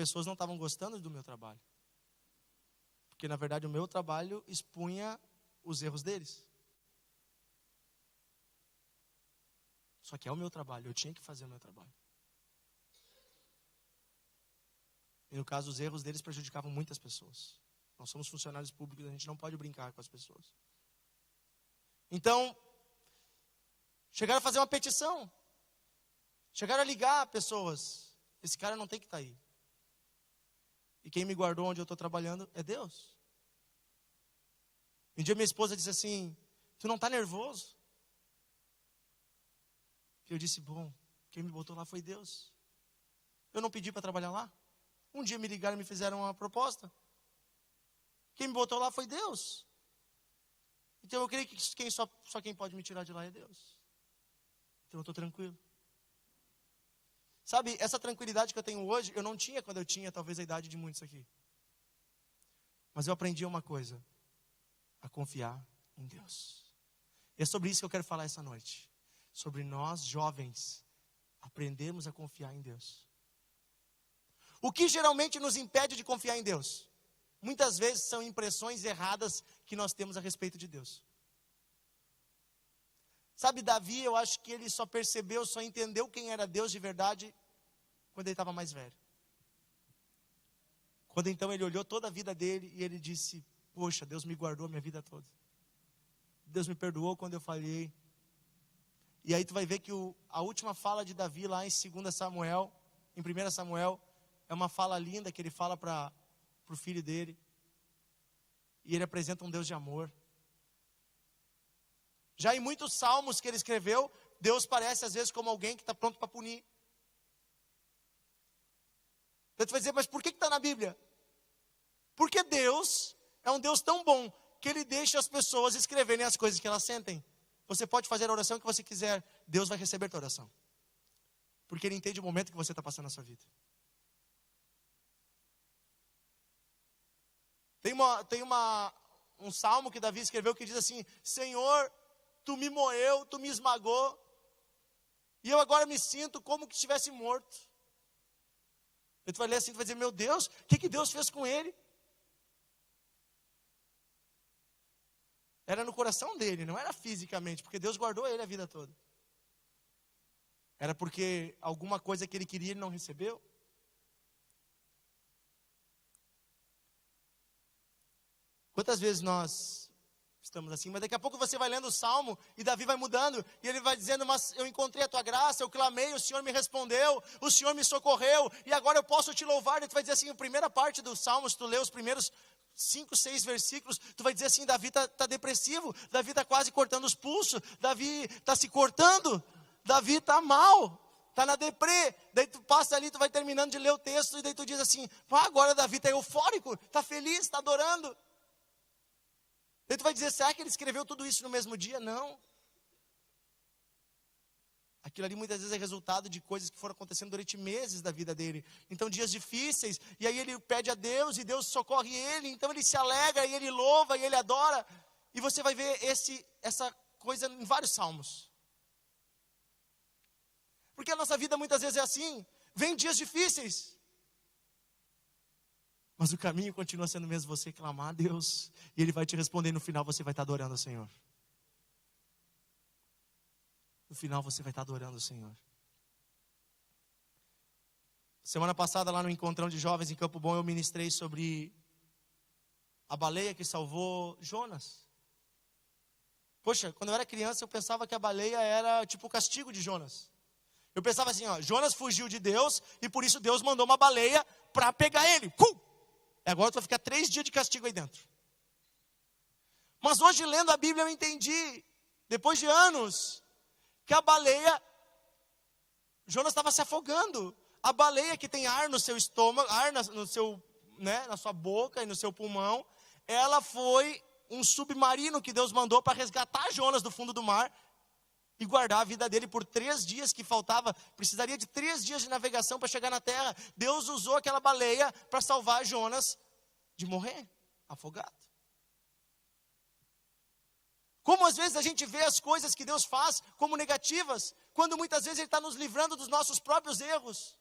pessoas não estavam gostando do meu trabalho. Porque, na verdade, o meu trabalho expunha os erros deles. Só que é o meu trabalho, eu tinha que fazer o meu trabalho. E no caso, os erros deles prejudicavam muitas pessoas. Nós somos funcionários públicos, a gente não pode brincar com as pessoas. Então, chegaram a fazer uma petição. Chegaram a ligar pessoas. Esse cara não tem que estar aí. E quem me guardou onde eu estou trabalhando é Deus. Um dia minha esposa disse assim: tu não está nervoso? Eu disse: bom, quem me botou lá foi Deus. Eu não pedi para trabalhar lá. Um dia me ligaram e me fizeram uma proposta. Quem me botou lá foi Deus. Então eu creio que só quem pode me tirar de lá é Deus. Então eu estou tranquilo. Sabe, essa tranquilidade que eu tenho hoje, eu não tinha quando eu tinha talvez a idade de muitos aqui. Mas eu aprendi uma coisa: a confiar em Deus. E é sobre isso que eu quero falar essa noite. Sobre nós, jovens, aprendermos a confiar em Deus. O que geralmente nos impede de confiar em Deus? Muitas vezes são impressões erradas que nós temos a respeito de Deus. Sabe, Davi, eu acho que ele só percebeu, só entendeu quem era Deus de verdade quando ele estava mais velho. Quando então ele olhou toda a vida dele e ele disse: poxa, Deus me guardou a minha vida toda. Deus me perdoou quando eu falhei. E aí tu vai ver que a última fala de Davi lá em 2 Samuel, em 1 Samuel, é uma fala linda que ele fala para o filho dele. E ele apresenta um Deus de amor. Já em muitos salmos que ele escreveu, Deus parece às vezes como alguém que está pronto para punir. Então tu vai dizer: mas por que está na Bíblia? Porque Deus é um Deus tão bom que Ele deixa as pessoas escreverem as coisas que elas sentem. Você pode fazer a oração que você quiser, Deus vai receber a tua oração. Porque Ele entende o momento que você está passando na sua vida. Tem um salmo que Davi escreveu que diz assim: Senhor, Tu me moeu, Tu me esmagou, e eu agora me sinto como que estivesse morto. E tu vai ler assim, tu vai dizer: meu Deus, o que Deus fez com ele? Era no coração dele, não era fisicamente, porque Deus guardou ele a vida toda. Era porque alguma coisa que ele queria ele não recebeu. Quantas vezes nós estamos assim? Mas daqui a pouco você vai lendo o Salmo e Davi vai mudando e ele vai dizendo: mas eu encontrei a tua graça, eu clamei, o Senhor me respondeu, o Senhor me socorreu e agora eu posso te louvar. E tu vai dizer assim, a primeira parte do Salmo, se tu lê os primeiros 5, 6 versículos, tu vai dizer assim: Davi está depressivo, Davi está quase cortando os pulsos, Davi está se cortando, Davi está mal, está na deprê. Daí tu passa ali, tu vai terminando de ler o texto e daí tu diz assim: agora Davi está eufórico, está feliz, está adorando. Daí tu vai dizer: será que ele escreveu tudo isso no mesmo dia? Não. Aquilo ali muitas vezes é resultado de coisas que foram acontecendo durante meses da vida dele. Então dias difíceis, e aí ele pede a Deus, e Deus socorre ele, então ele se alegra, e ele louva, e ele adora. E você vai ver essa coisa em vários salmos. Porque a nossa vida muitas vezes é assim, vem dias difíceis, mas o caminho continua sendo mesmo você clamar a Deus, e Ele vai te responder, e no final você vai estar adorando o Senhor. No final você vai estar adorando o Senhor. Semana passada lá no encontrão de jovens em Campo Bom, eu ministrei sobre a baleia que salvou Jonas. Poxa, quando eu era criança eu pensava que a baleia era tipo o castigo de Jonas. Eu pensava assim, Jonas fugiu de Deus e por isso Deus mandou uma baleia para pegar ele. Agora tu vai ficar 3 dias de castigo aí dentro. Mas hoje lendo a Bíblia eu entendi, depois de anos, que a baleia, Jonas estava se afogando. A baleia que tem ar no seu estômago, ar no seu, na sua boca e no seu pulmão, ela foi um submarino que Deus mandou para resgatar Jonas do fundo do mar e guardar a vida dele por 3 dias que faltava. Precisaria de 3 dias de navegação para chegar na terra. Deus usou aquela baleia para salvar Jonas de morrer afogado. Como às vezes a gente vê as coisas que Deus faz como negativas, quando muitas vezes Ele está nos livrando dos nossos próprios erros.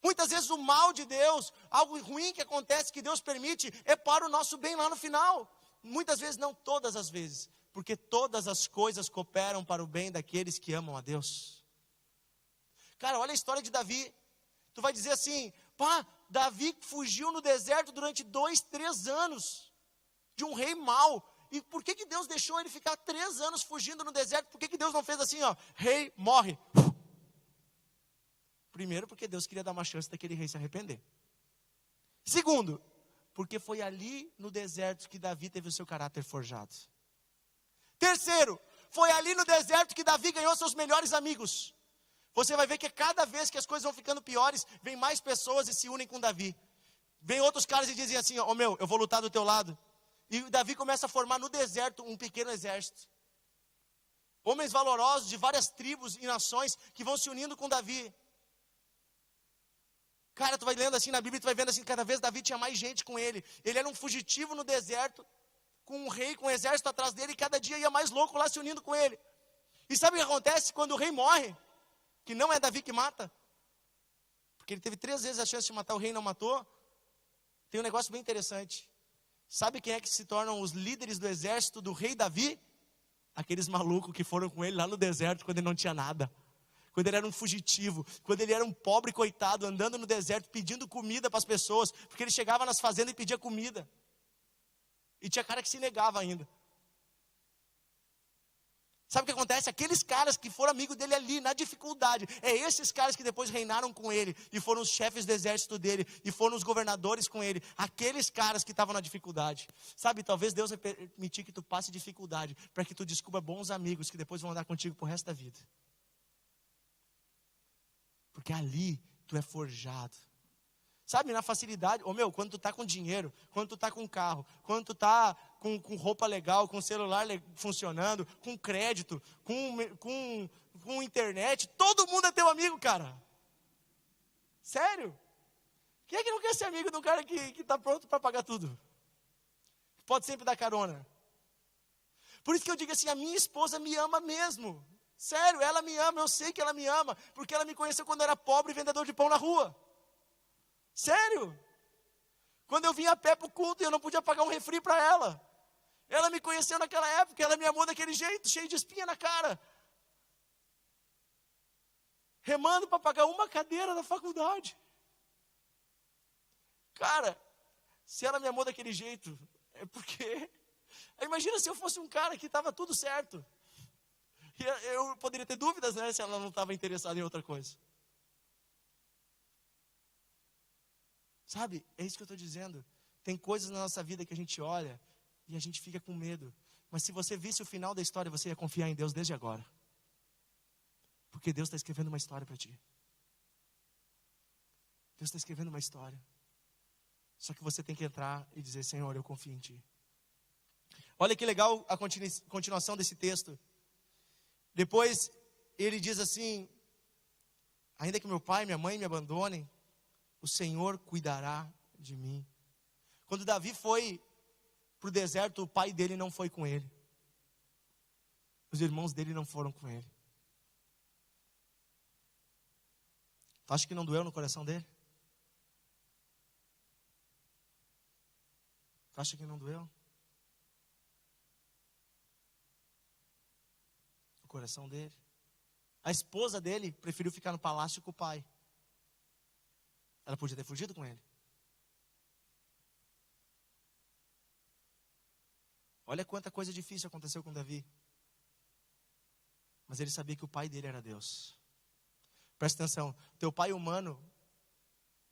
Muitas vezes o mal de Deus, algo ruim que acontece, que Deus permite, é para o nosso bem lá no final. Muitas vezes, não todas as vezes, porque todas as coisas cooperam para o bem daqueles que amam a Deus. Cara, olha a história de Davi. Tu vai dizer assim, pá, Davi fugiu no deserto durante 2, 3 anos, de um rei mau. E por que Deus deixou ele ficar 3 anos fugindo no deserto? Por que Deus não fez assim, ó, rei, morre? Primeiro, porque Deus queria dar uma chance daquele rei se arrepender. Segundo, porque foi ali no deserto que Davi teve o seu caráter forjado. Terceiro, foi ali no deserto que Davi ganhou seus melhores amigos. Você vai ver que cada vez que as coisas vão ficando piores, vem mais pessoas e se unem com Davi. Vem outros caras e dizem assim, ó, meu, eu vou lutar do teu lado. E Davi começa a formar no deserto um pequeno exército. Homens valorosos de várias tribos e nações que vão se unindo com Davi. Cara, tu vai lendo assim na Bíblia, tu vai vendo assim, cada vez Davi tinha mais gente com ele. Ele era um fugitivo no deserto, com um rei, com um exército atrás dele, e cada dia ia mais louco lá se unindo com ele. E sabe o que acontece quando o rei morre? Que não é Davi que mata. Porque ele teve 3 vezes a chance de matar, o rei não matou. Tem um negócio bem interessante. Sabe quem é que se tornam os líderes do exército do rei Davi? Aqueles malucos que foram com ele lá no deserto quando ele não tinha nada. Quando ele era um fugitivo, quando ele era um pobre coitado, andando no deserto, pedindo comida para as pessoas, porque ele chegava nas fazendas e pedia comida, e tinha cara que se negava ainda. Sabe o que acontece? Aqueles caras que foram amigos dele ali, na dificuldade, é esses caras que depois reinaram com ele, e foram os chefes do exército dele, e foram os governadores com ele, aqueles caras que estavam na dificuldade. Sabe, talvez Deus vai permitir que tu passe dificuldade, para que tu descubra bons amigos, que depois vão andar contigo pro resto da vida. Porque ali tu é forjado. Sabe, na facilidade, quando tu tá com dinheiro, quando tu tá com carro, quando tu tá com roupa legal, com celular funcionando, com crédito, com internet, todo mundo é teu amigo, cara. Sério? Quem é que não quer ser amigo de um cara que tá pronto para pagar tudo? Pode sempre dar carona. Por isso que eu digo assim, a minha esposa me ama mesmo. Sério, ela me ama, eu sei que ela me ama, porque ela me conheceu quando eu era pobre, vendedor de pão na rua. Sério. Quando eu vinha a pé para o culto e eu não podia pagar um refri para ela. Ela me conheceu naquela época, ela me amou daquele jeito, cheio de espinha na cara. Remando para pagar uma cadeira na faculdade. Cara, se ela me amou daquele jeito, é porque... Imagina se eu fosse um cara que estava tudo certo. Eu poderia ter dúvidas, né, se ela não estava interessada em outra coisa. Sabe, é isso que eu estou dizendo. Tem coisas na nossa vida que a gente olha e a gente fica com medo. Mas se você visse o final da história, você ia confiar em Deus desde agora. Porque Deus está escrevendo uma história para ti. Deus está escrevendo uma história. Só que você tem que entrar e dizer, Senhor, eu confio em ti. Olha que legal a continuação desse texto. Depois ele diz assim, ainda que meu pai e minha mãe me abandonem, o Senhor cuidará de mim. Quando Davi foi para o deserto, o pai dele não foi com ele. Os irmãos dele não foram com ele. Tu acha que não doeu no coração dele? Tu acha que não doeu? No coração dele. A esposa dele preferiu ficar no palácio com o pai. Ela podia ter fugido com ele. Olha quanta coisa difícil aconteceu com Davi. Mas ele sabia que o pai dele era Deus. Presta atenção, teu pai humano,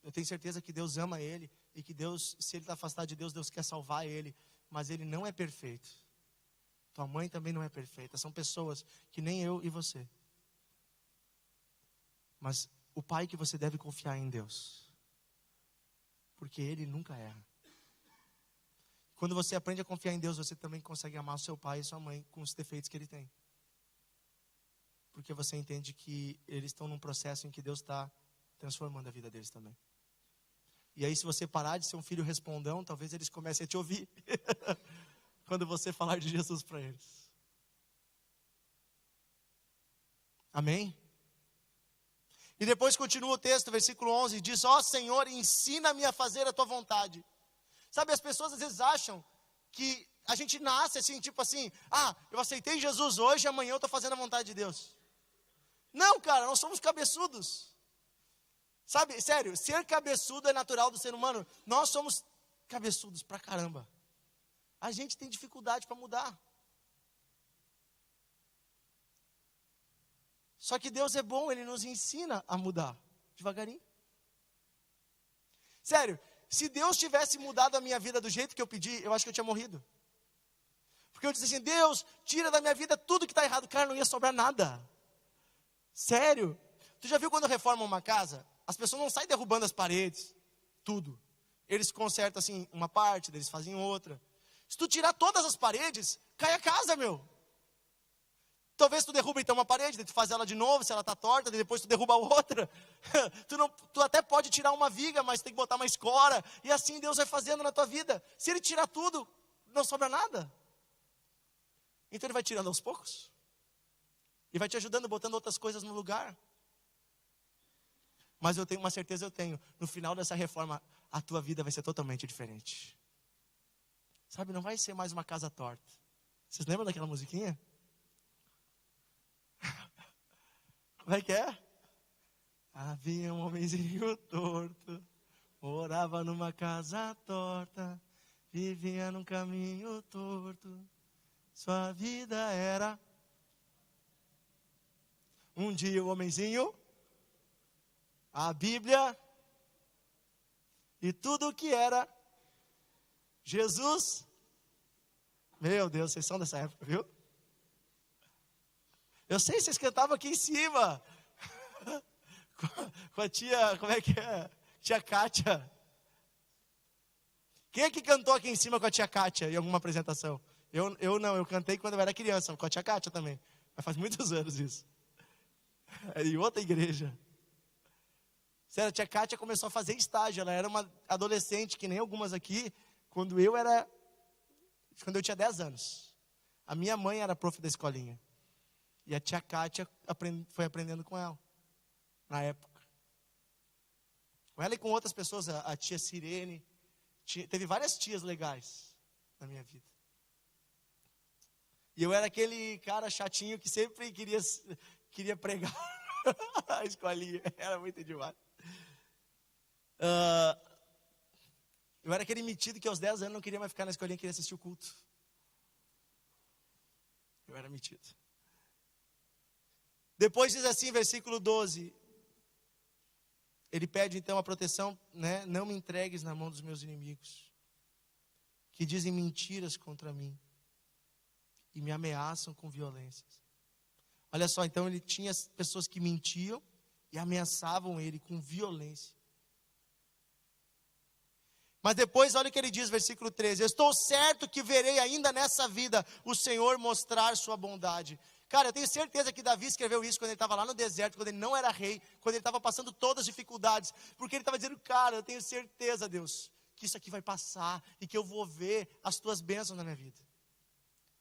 eu tenho certeza que Deus ama ele, e que Deus, se ele está afastado de Deus, Deus quer salvar ele, mas ele não é perfeito. Tua mãe também não é perfeita, são pessoas que nem eu e você. Mas o pai que você deve confiar é em Deus, porque ele nunca erra. Quando você aprende a confiar em Deus, você também consegue amar o seu pai e sua mãe com os defeitos que ele tem. Porque você entende que eles estão num processo em que Deus está transformando a vida deles também. E aí, se você parar de ser um filho respondão, talvez eles comecem a te ouvir. Quando você falar de Jesus para eles. Amém? E depois continua o texto, versículo 11, diz: ó Senhor, ensina-me a fazer a tua vontade. Sabe, as pessoas às vezes acham que a gente nasce assim, tipo assim, eu aceitei Jesus hoje, amanhã eu estou fazendo a vontade de Deus. Não, cara, nós somos cabeçudos. Sabe, sério, ser cabeçudo é natural do ser humano. Nós somos cabeçudos pra caramba. A gente tem dificuldade para mudar. Só que Deus é bom, Ele nos ensina a mudar, devagarinho. Sério, se Deus tivesse mudado a minha vida do jeito que eu pedi, eu acho que eu tinha morrido. Porque eu disse assim, Deus, tira da minha vida tudo que está errado. Cara, não ia sobrar nada. Sério. Tu já viu quando reformam uma casa? As pessoas não saem derrubando as paredes, tudo. Eles consertam assim uma parte, eles fazem outra. Se tu tirar todas as paredes, cai a casa, meu. Talvez tu derruba então uma parede, tu faz ela de novo, se ela está torta, depois tu derruba a outra. Tu até pode tirar uma viga, mas tem que botar uma escora. E assim Deus vai fazendo na tua vida. Se Ele tirar tudo, não sobra nada. Então Ele vai tirando aos poucos. E vai te ajudando, botando outras coisas no lugar. Mas eu tenho uma certeza, no final dessa reforma, a tua vida vai ser totalmente diferente. Sabe, não vai ser mais uma casa torta. Vocês lembram daquela musiquinha? Como é que é? Havia um homenzinho torto, morava numa casa torta, vivia num caminho torto, sua vida era... Um dia o homenzinho, a Bíblia, e tudo o que era Jesus. Meu Deus, vocês são dessa época, viu? Eu sei, vocês cantavam aqui em cima. Com a tia, como é que é? Tia Kátia. Quem é que cantou aqui em cima com a tia Kátia em alguma apresentação? Eu não, eu cantei quando eu era criança, com a tia Kátia também. Mas faz muitos anos isso. Em outra igreja. Sério, a tia Kátia começou a fazer estágio. Ela era uma adolescente, que nem algumas aqui, quando eu tinha 10 anos. A minha mãe era prof da escolinha. E a tia Kátia foi aprendendo com ela, na época. Com ela e com outras pessoas, a tia Sirene. Teve várias tias legais na minha vida. E eu era aquele cara chatinho que sempre queria pregar a escolinha. Era muito demais. Eu era aquele metido que aos 10 anos não queria mais ficar na escolinha, queria assistir o culto. Eu era metido. Depois diz assim, versículo 12. Ele pede então a proteção, né? Não me entregues na mão dos meus inimigos, que dizem mentiras contra mim e me ameaçam com violências. Olha só, então ele tinha pessoas que mentiam e ameaçavam ele com violência. Mas depois, olha o que ele diz, versículo 13. Eu estou certo que verei ainda nessa vida o Senhor mostrar sua bondade. Cara, eu tenho certeza que Davi escreveu isso quando ele estava lá no deserto, quando ele não era rei, quando ele estava passando todas as dificuldades. Porque ele estava dizendo, cara, eu tenho certeza, Deus, que isso aqui vai passar e que eu vou ver as tuas bênçãos na minha vida.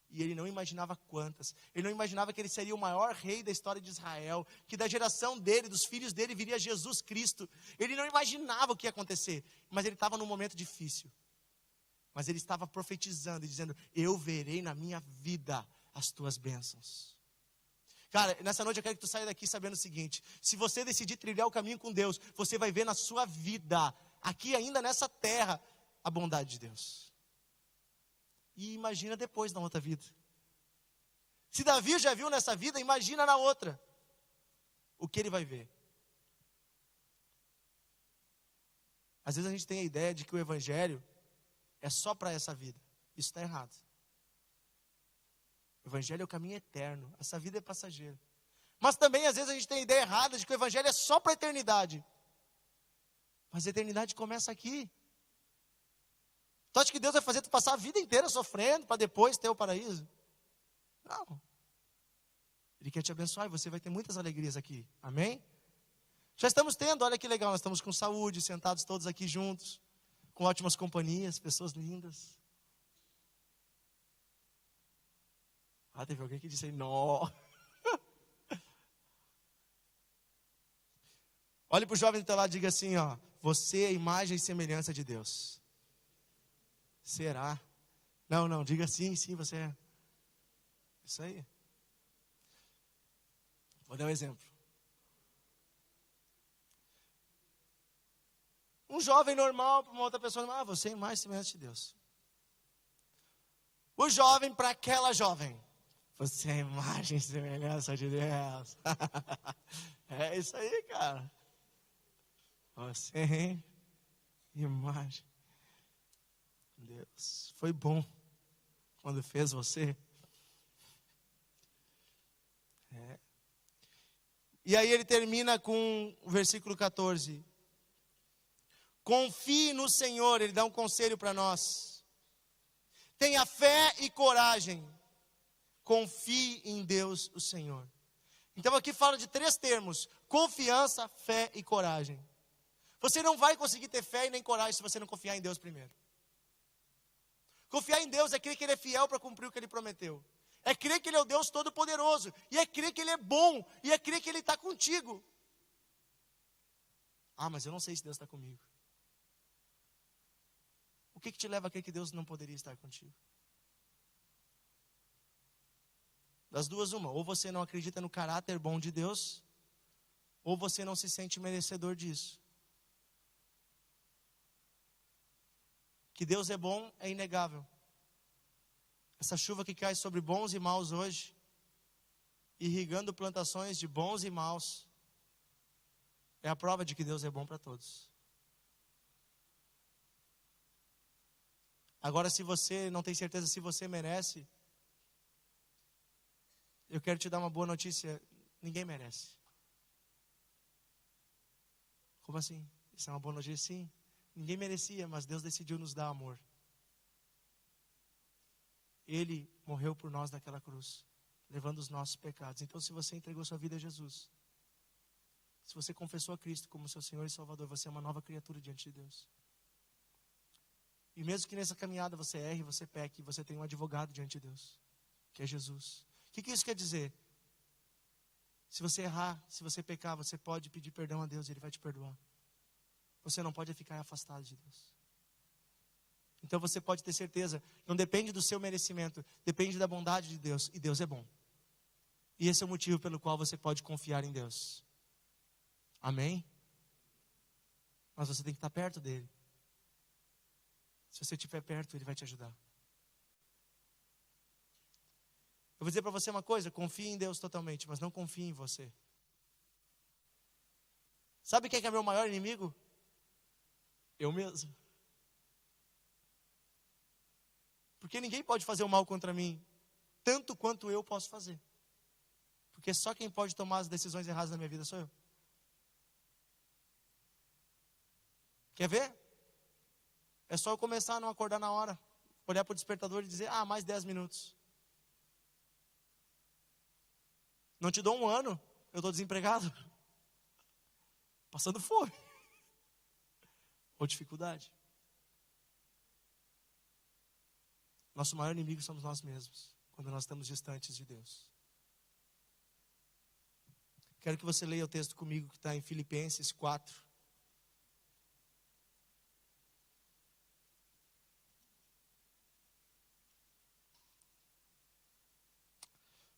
E ele não imaginava quantas. Ele não imaginava que ele seria o maior rei da história de Israel, que da geração dele, dos filhos dele, viria Jesus Cristo. Ele não imaginava o que ia acontecer, mas ele estava num momento difícil. Mas ele estava profetizando e dizendo, eu verei na minha vida as tuas bênçãos. Cara, nessa noite eu quero que tu saia daqui sabendo o seguinte: se você decidir trilhar o caminho com Deus, você vai ver na sua vida, aqui ainda nessa terra, a bondade de Deus. E imagina depois na outra vida. Se Davi já viu nessa vida, imagina na outra. O que ele vai ver? Às vezes a gente tem a ideia de que o evangelho é só para essa vida. Isso está errado. O evangelho é o caminho eterno. Essa vida é passageira. Mas também às vezes a gente tem a ideia errada de que o evangelho é só para a eternidade. Mas a eternidade começa aqui. Tu acha que Deus vai fazer tu passar a vida inteira sofrendo para depois ter o paraíso? Não. Ele quer te abençoar e você vai ter muitas alegrias aqui. Amém? Já estamos tendo, olha que legal, nós estamos com saúde, sentados todos aqui juntos, com ótimas companhias, pessoas lindas. Teve alguém que disse aí, não. Olhe para o jovem do teu lado e diga assim, ó: você é a imagem e semelhança de Deus. Será? Não, diga sim, você é. Isso aí. Vou dar um exemplo. Um jovem normal para uma outra pessoa, você é a imagem e semelhança de Deus. O jovem para aquela jovem, você é a imagem e semelhança de Deus. É isso aí, cara. Você é imagem. Deus foi bom quando fez você. E aí ele termina com o versículo 14. Confie no Senhor, ele dá um conselho para nós. Tenha fé e coragem. Confie em Deus, o Senhor. Então aqui fala de 3 termos: confiança, fé e coragem. Você não vai conseguir ter fé e nem coragem se você não confiar em Deus primeiro. Confiar em Deus é crer que Ele é fiel para cumprir o que Ele prometeu. É crer que Ele é o Deus Todo-Poderoso. E é crer que Ele é bom. E é crer que Ele está contigo. Mas eu não sei se Deus está comigo. O que te leva a crer que Deus não poderia estar contigo? Das duas, uma. Ou você não acredita no caráter bom de Deus, ou você não se sente merecedor disso. Que Deus é bom é inegável. Essa chuva que cai sobre bons e maus hoje, irrigando plantações de bons e maus, é a prova de que Deus é bom para todos. Agora, se você não tem certeza se você merece, eu quero te dar uma boa notícia: ninguém merece. Como assim? Isso é uma boa notícia? Sim. Ninguém merecia, mas Deus decidiu nos dar amor. Ele morreu por nós naquela cruz, levando os nossos pecados. Então, se você entregou sua vida a Jesus, se você confessou a Cristo como seu Senhor e Salvador, você é uma nova criatura diante de Deus. E mesmo que nessa caminhada você erre, você peque, você tem um advogado diante de Deus, que é Jesus. O que isso quer dizer? Se você errar, se você pecar, você pode pedir perdão a Deus e Ele vai te perdoar. Você não pode ficar afastado de Deus. Então você pode ter certeza, não depende do seu merecimento, depende da bondade de Deus, e Deus é bom. E esse é o motivo pelo qual você pode confiar em Deus. Amém? Mas você tem que estar perto dEle. Se você estiver perto, Ele vai te ajudar. Eu vou dizer para você uma coisa: confie em Deus totalmente, mas não confie em você. Sabe quem é meu maior inimigo? Eu mesmo. Porque ninguém pode fazer o mal contra mim, tanto quanto eu posso fazer. Porque só quem pode tomar as decisões erradas na minha vida sou eu. Quer ver? É só eu começar a não acordar na hora, olhar para o despertador e dizer: mais 10 minutos. Não te dou 1 ano, eu estou desempregado, passando fome, ou dificuldade. Nosso maior inimigo somos nós mesmos, quando nós estamos distantes de Deus. Quero que você leia o texto comigo que está em Filipenses 4.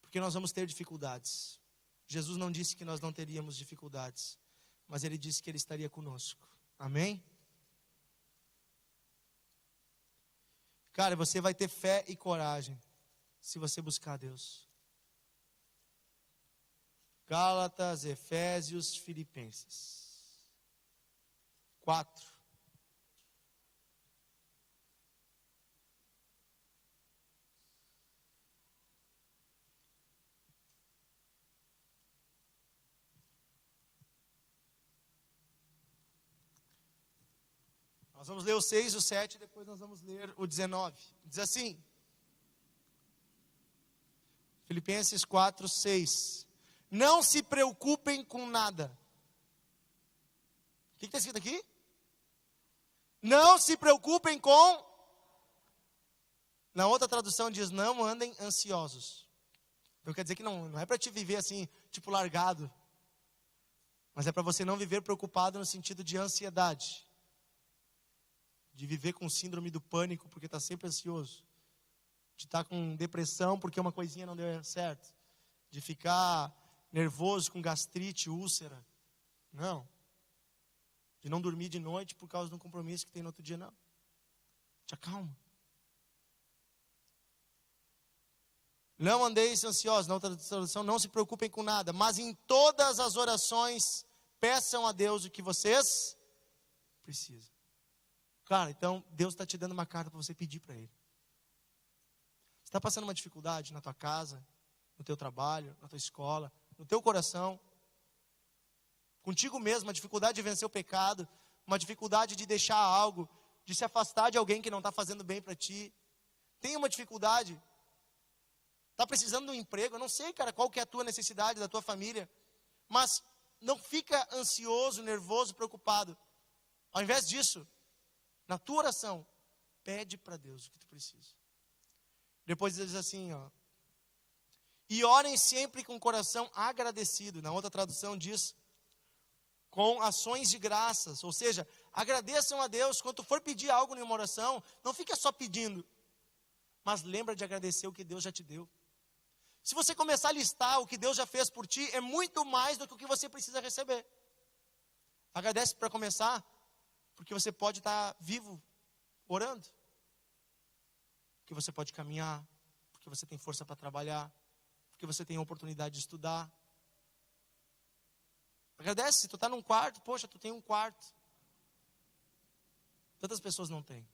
Porque nós vamos ter dificuldades. Jesus não disse que nós não teríamos dificuldades, mas Ele disse que Ele estaria conosco. Amém? Cara, você vai ter fé e coragem se você buscar Deus. Gálatas, Efésios, Filipenses 4. Nós vamos ler o 6, o 7, depois nós vamos ler o 19. Diz assim, Filipenses 4, 6. Não se preocupem com nada. O que está escrito aqui? Não se preocupem com... Na outra tradução diz, não andem ansiosos. Então quer dizer que não é para te viver assim, tipo largado. Mas é para você não viver preocupado no sentido de ansiedade. De viver com síndrome do pânico porque está sempre ansioso. De estar com depressão porque uma coisinha não deu certo. De ficar nervoso com gastrite, úlcera. Não. De não dormir de noite por causa de um compromisso que tem no outro dia, não. Te acalma. Não andeis ansiosos, na outra tradução, não se preocupem com nada, mas em todas as orações, peçam a Deus o que vocês precisam. Cara, então, Deus está te dando uma carta para você pedir para Ele. Você está passando uma dificuldade na tua casa, no teu trabalho, na tua escola, no teu coração, contigo mesmo, uma dificuldade de vencer o pecado, uma dificuldade de deixar algo, de se afastar de alguém que não está fazendo bem para ti. Tem uma dificuldade, está precisando de um emprego, eu não sei, cara, qual que é a tua necessidade, da tua família, mas não fica ansioso, nervoso, preocupado. Ao invés disso, na tua oração, pede para Deus o que tu precisa. Depois diz assim, ó. E orem sempre com o coração agradecido. Na outra tradução diz, com ações de graças. Ou seja, agradeçam a Deus. Quando tu for pedir algo em uma oração, não fica só pedindo. Mas lembra de agradecer o que Deus já te deu. Se você começar a listar o que Deus já fez por ti, é muito mais do que o que você precisa receber. Agradece para começar, porque você pode estar vivo, orando. Porque você pode caminhar, porque você tem força para trabalhar, porque você tem a oportunidade de estudar. Agradece, se tu está num quarto, poxa, tu tem um quarto. Tantas pessoas não têm.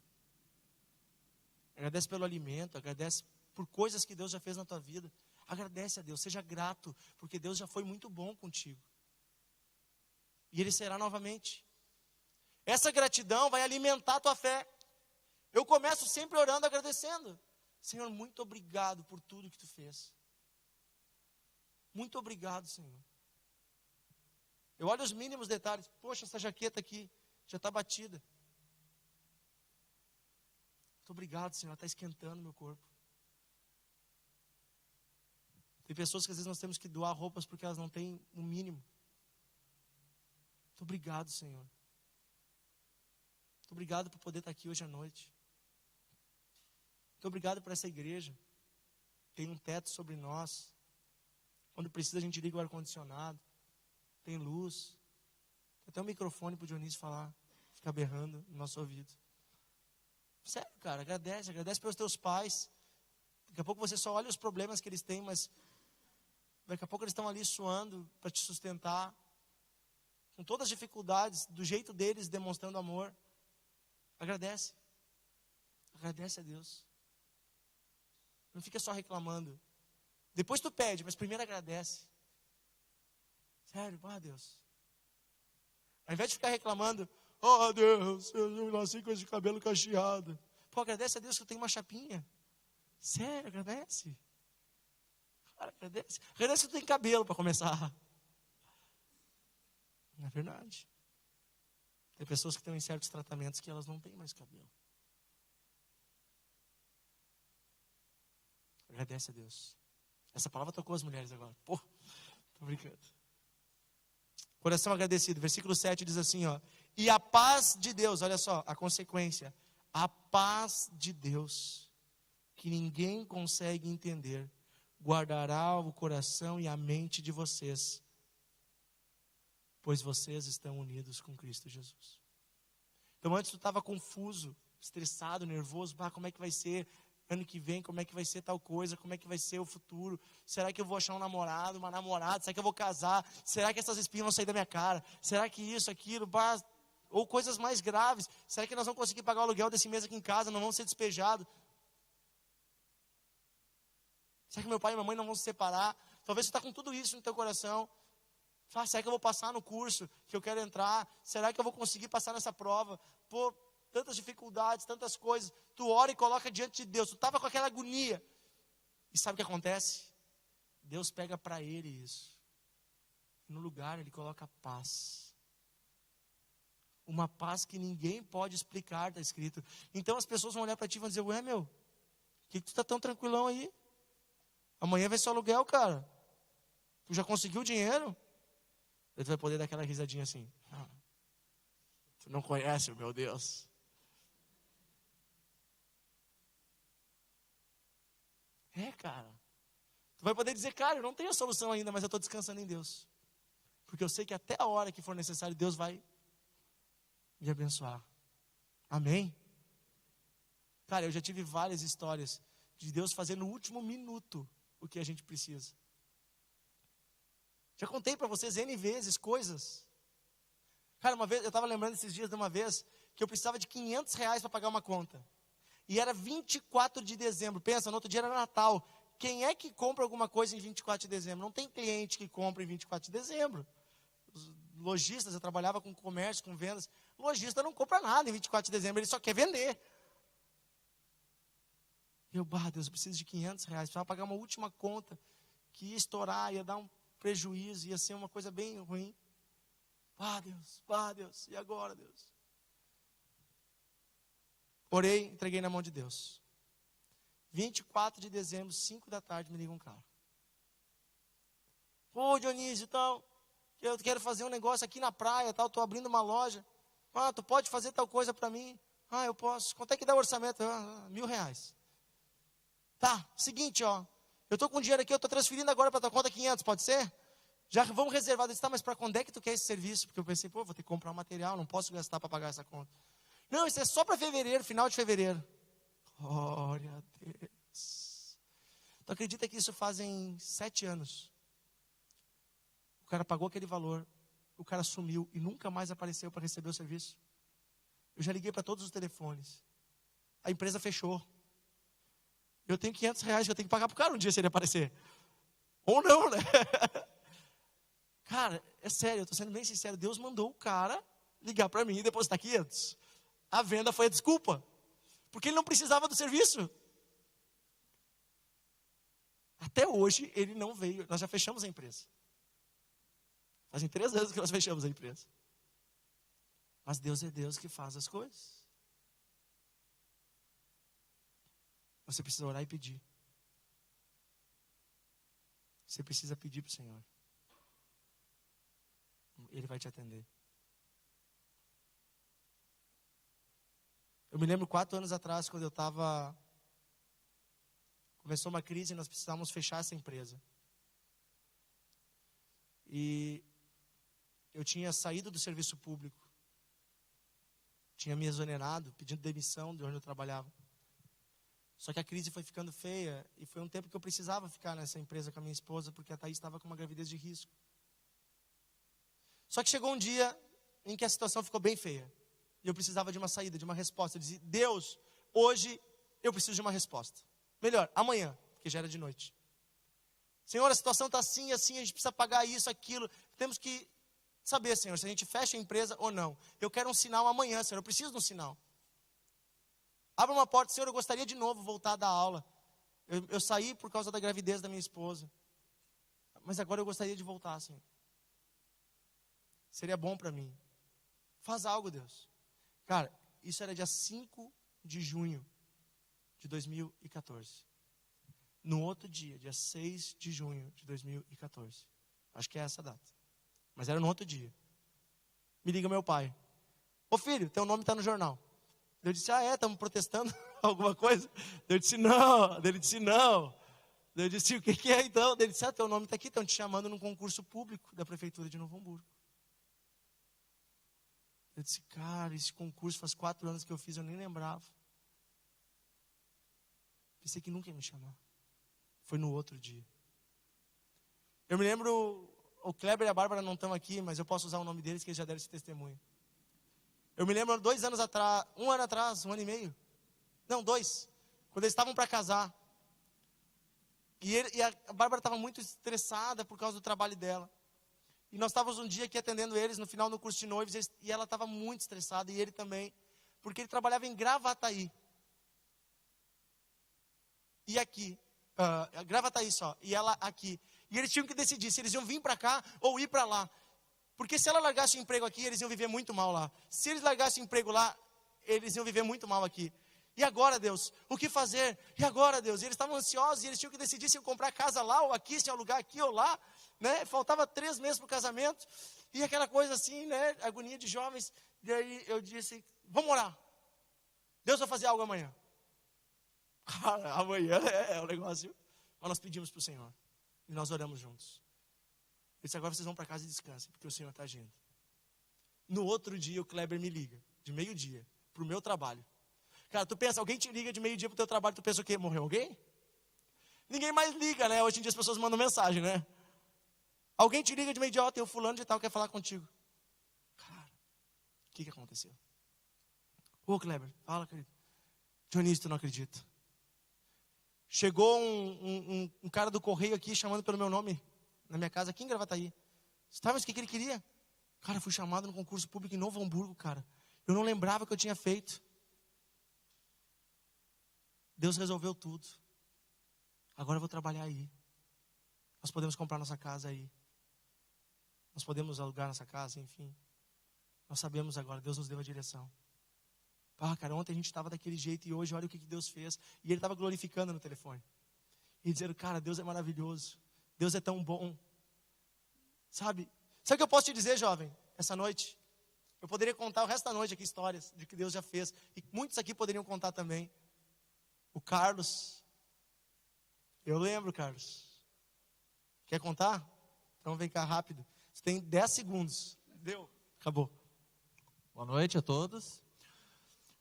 Agradece pelo alimento, agradece por coisas que Deus já fez na tua vida. Agradece a Deus, seja grato, porque Deus já foi muito bom contigo. E Ele será novamente. Essa gratidão vai alimentar a tua fé. Eu começo sempre orando, agradecendo. Senhor, muito obrigado por tudo que tu fez. Muito obrigado, Senhor. Eu olho os mínimos detalhes. Poxa, essa jaqueta aqui já está batida. Muito obrigado, Senhor, está esquentando meu corpo. Tem pessoas que às vezes nós temos que doar roupas porque elas não têm o mínimo. Muito obrigado, Senhor. Muito obrigado por poder estar aqui hoje à noite. Muito obrigado por essa igreja. Tem um teto sobre nós. Quando precisa a gente liga o ar-condicionado. Tem luz. Tem até um microfone para o Dionísio falar. Ficar berrando no nosso ouvido. Sério, cara, agradece. Agradece pelos teus pais. Daqui a pouco você só olha os problemas que eles têm, mas daqui a pouco eles estão ali suando para te sustentar. Com todas as dificuldades, do jeito deles, demonstrando amor. Agradece. Agradece a Deus. Não fica só reclamando. Depois tu pede, mas primeiro agradece. Sério, Deus. Ao invés de ficar reclamando, Deus, eu nasci com esse cabelo cacheado. Agradece a Deus que eu tenho uma chapinha. Sério, agradece. Cara, agradece. Agradece que tu tem cabelo para começar. Não é verdade. Tem pessoas que estão em certos tratamentos que elas não têm mais cabelo. Agradece a Deus. Essa palavra tocou as mulheres agora. Tô brincando. Coração agradecido. Versículo 7 diz assim, ó. E a paz de Deus, olha só, a consequência. A paz de Deus, que ninguém consegue entender, guardará o coração e a mente de vocês, pois vocês estão unidos com Cristo Jesus. Então antes tu estava confuso, estressado, nervoso, como é que vai ser ano que vem, como é que vai ser tal coisa, como é que vai ser o futuro, será que eu vou achar um namorado, uma namorada, será que eu vou casar, será que essas espinhas vão sair da minha cara, será que isso, aquilo, ou coisas mais graves, será que nós vamos conseguir pagar o aluguel desse mês aqui em casa, não vamos ser despejados, será que meu pai e minha mãe não vão se separar, talvez você está com tudo isso no teu coração, será que eu vou passar no curso que eu quero entrar, será que eu vou conseguir passar nessa prova, tantas dificuldades, tantas coisas, tu ora e coloca diante de Deus, tu estava com aquela agonia, e sabe o que acontece? Deus pega para Ele isso, no lugar Ele coloca paz, uma paz que ninguém pode explicar, está escrito, então as pessoas vão olhar para ti e vão dizer, ué meu, por que tu está tão tranquilão aí? Amanhã vai ser o aluguel, cara, tu já conseguiu o dinheiro? Daí tu vai poder dar aquela risadinha assim. Tu não conhece o meu Deus. Cara. Tu vai poder dizer, cara, eu não tenho a solução ainda, mas eu estou descansando em Deus. Porque eu sei que até a hora que for necessário, Deus vai me abençoar. Amém? Cara, eu já tive várias histórias de Deus fazer no último minuto o que a gente precisa. Já contei para vocês N vezes coisas. Cara, uma vez, eu estava lembrando esses dias de uma vez que eu precisava de R$500 para pagar uma conta. E era 24 de dezembro. Pensa, no outro dia era Natal. Quem é que compra alguma coisa em 24 de dezembro? Não tem cliente que compra em 24 de dezembro. Os lojistas, eu trabalhava com comércio, com vendas. O lojista não compra nada em 24 de dezembro, ele só quer vender. Deus, eu preciso de R$500. Precisava pagar uma última conta que ia estourar, ia dar um prejuízo, ia ser uma coisa bem ruim. Deus, e agora, Deus? Orei, entreguei na mão de Deus. 24 de dezembro, 5 da tarde, me liga um cara. Dionísio, tal, eu quero fazer um negócio aqui na praia, tal, estou abrindo uma loja. Tu pode fazer tal coisa para mim? Eu posso. Quanto é que dá o orçamento? R$1.000. Tá, seguinte, eu estou com dinheiro aqui, eu estou transferindo agora para tua conta 500, pode ser? Já vamos reservar. Eu disse, mas para quando é que tu quer esse serviço? Porque eu pensei, vou ter que comprar um material, não posso gastar para pagar essa conta. Não, isso é só para fevereiro, final de fevereiro. Glória a Deus. Tu acredita que isso fazem 7 anos? O cara pagou aquele valor, o cara sumiu e nunca mais apareceu para receber o serviço. Eu já liguei para todos os telefones. A empresa fechou. Eu tenho R$500 que eu tenho que pagar para o cara um dia se ele aparecer. Ou não, né? Cara, é sério, eu estou sendo bem sincero. Deus mandou o cara ligar para mim e depositar 500. A venda foi a desculpa. Porque ele não precisava do serviço. Até hoje ele não veio. Nós já fechamos a empresa. Fazem 3 anos que nós fechamos a empresa. Mas Deus é Deus que faz as coisas. Você precisa orar e pedir. Você precisa pedir para o Senhor. Ele vai te atender. Eu me lembro 4 anos atrás, quando começou uma crise e nós precisávamos fechar essa empresa. E eu tinha saído do serviço público. Tinha me exonerado, pedindo demissão de onde eu trabalhava. Só que a crise foi ficando feia e foi um tempo que eu precisava ficar nessa empresa com a minha esposa, porque a Thaís estava com uma gravidez de risco. Só que chegou um dia em que a situação ficou bem feia. E eu precisava de uma saída, de uma resposta. Eu dizia, Deus, hoje eu preciso de uma resposta. Melhor, amanhã, porque já era de noite. Senhor, a situação está assim, assim, a gente precisa pagar isso, aquilo. Temos que saber, Senhor, se a gente fecha a empresa ou não. Eu quero um sinal amanhã, Senhor, eu preciso de um sinal. Abra uma porta, Senhor, eu gostaria de novo voltar a dar aula. Eu saí por causa da gravidez da minha esposa. Mas agora eu gostaria de voltar, Senhor. Seria bom para mim. Faz algo, Deus. Cara, isso era dia 5 de junho de 2014. No outro dia, dia 6 de junho de 2014. Acho que é essa data. Mas era no outro dia. Me liga meu pai. Ô filho, teu nome está no jornal. Eu disse, estamos protestando alguma coisa? Eu disse, não. Ele disse, não. Eu disse, o que é então? Ele disse, teu nome está aqui, estão te chamando num concurso público da Prefeitura de Novo Hamburgo. Eu disse, cara, esse concurso faz 4 anos que eu fiz, eu nem lembrava. Pensei que nunca ia me chamar. Foi no outro dia. Eu me lembro, o Kleber e a Bárbara não estão aqui, mas eu posso usar o nome deles, que eles já deram esse testemunho. Eu me lembro 2 anos atrás, 1 ano atrás, 1 ano e meio. Não, 2. Quando eles estavam para casar. E a Bárbara estava muito estressada por causa do trabalho dela. E nós estávamos um dia aqui atendendo eles, no final do curso de noivos, e ela estava muito estressada, e ele também, porque ele trabalhava em Gravataí. E aqui, Gravataí só, e ela aqui. E eles tinham que decidir se eles iam vir para cá ou ir para lá. Porque se ela largasse o emprego aqui, eles iam viver muito mal lá. Se eles largassem o emprego lá, eles iam viver muito mal aqui. E agora, Deus, o que fazer? E agora, Deus? E eles estavam ansiosos e eles tinham que decidir se iam comprar casa lá ou aqui, se iam alugar aqui ou lá. Né? Faltava 3 meses para o casamento. E aquela coisa assim, né? Agonia de jovens. E aí eu disse, vamos orar. Deus vai fazer algo amanhã. Cara, amanhã é o negócio. Mas nós pedimos para o Senhor. E nós oramos juntos. Eu disse, agora vocês vão para casa e descansem, porque o Senhor está agindo. No outro dia, o Kleber me liga, de meio-dia, para o meu trabalho. Cara, tu pensa, alguém te liga de meio-dia para o teu trabalho, tu pensa o quê? Morreu alguém? Ninguém mais liga, né? Hoje em dia as pessoas mandam mensagem, né? Alguém te liga de meio-dia, ó, tem o fulano de tal que quer falar contigo. Cara, o que aconteceu? Ô, Kleber, fala, querido. Dionísio, tu não acredita. Chegou um cara do correio aqui chamando pelo meu nome na minha casa, aqui em Gravataí. Sabe o que ele queria? Cara, fui chamado no concurso público em Novo Hamburgo, cara. Eu não lembrava que eu tinha feito. Deus resolveu tudo. Agora eu vou trabalhar aí. Nós podemos comprar nossa casa aí. Nós podemos alugar nossa casa, enfim. Nós sabemos agora, Deus nos deu a direção. Cara, ontem a gente estava daquele jeito e hoje olha o que Deus fez. E ele estava glorificando no telefone. E dizendo, cara, Deus é maravilhoso. Deus é tão bom. Sabe o que eu posso te dizer, jovem, essa noite? Eu poderia contar o resto da noite aqui histórias de que Deus já fez. E muitos aqui poderiam contar também. O Carlos. Eu lembro, Carlos. Quer contar? Então vem cá rápido. Você tem 10 segundos. Deu? Acabou. Boa noite a todos.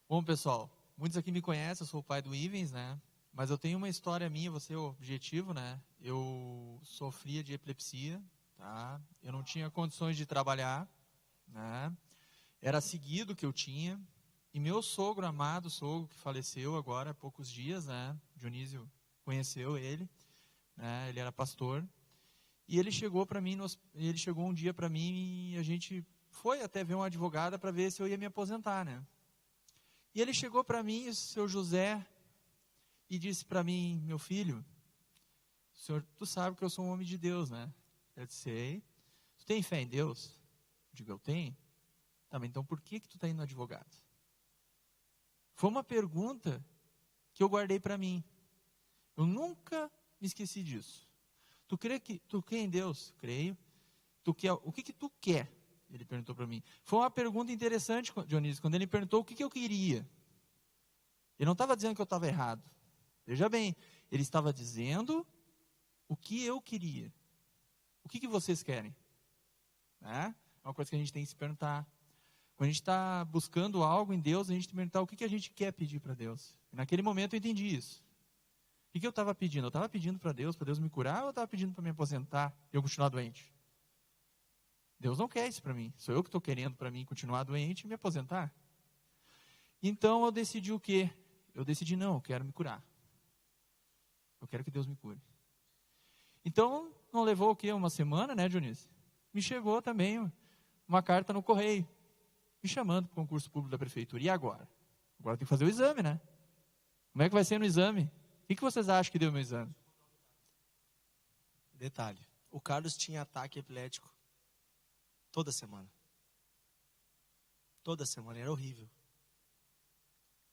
Bom, pessoal, muitos aqui me conhecem, eu sou o pai do Ivens, né? Mas eu tenho uma história minha, vou ser o objetivo, né? Eu sofria de epilepsia, tá? Eu não tinha condições de trabalhar, né? Era seguido que eu tinha. E meu sogro, amado sogro, que faleceu agora há poucos dias, né? Dionísio conheceu ele, né? Ele era pastor. E ele chegou para mim, ele chegou um dia para mim e a gente foi até ver uma advogada para ver se eu ia me aposentar, né? E ele chegou para mim, o seu José, e disse para mim, meu filho, senhor, tu sabe que eu sou um homem de Deus, né? Eu disse, sei. Tu tem fé em Deus? Eu digo, eu tenho. Tá, mas então por que tu tá indo no advogado? Foi uma pergunta que eu guardei para mim. Eu nunca me esqueci disso. Tu crê em Deus? Creio. O que tu quer? Ele perguntou para mim. Foi uma pergunta interessante, Dionísio, quando ele perguntou o que eu queria. Ele não estava dizendo que eu estava errado. Veja bem, ele estava dizendo o que eu queria. O que vocês querem? Né? É uma coisa que a gente tem que se perguntar. Quando a gente está buscando algo em Deus, a gente tem que perguntar o que a gente quer pedir para Deus. E naquele momento eu entendi isso. O que eu estava pedindo? Eu estava pedindo para Deus me curar, ou eu estava pedindo para me aposentar e eu continuar doente? Deus não quer isso para mim. Sou eu que estou querendo para mim continuar doente e me aposentar. Então eu decidi o quê? Eu decidi, não, eu quero me curar. Eu quero que Deus me cure. Então, não levou o quê? Uma semana, né, Dionísio? Me chegou também uma carta no correio, me chamando para o concurso público da prefeitura. E agora? Agora tem que fazer o exame, né? Como é que vai ser no exame? O que vocês acham que deu meu exame? Detalhe, o Carlos tinha ataque epilético toda semana. Toda semana, era horrível.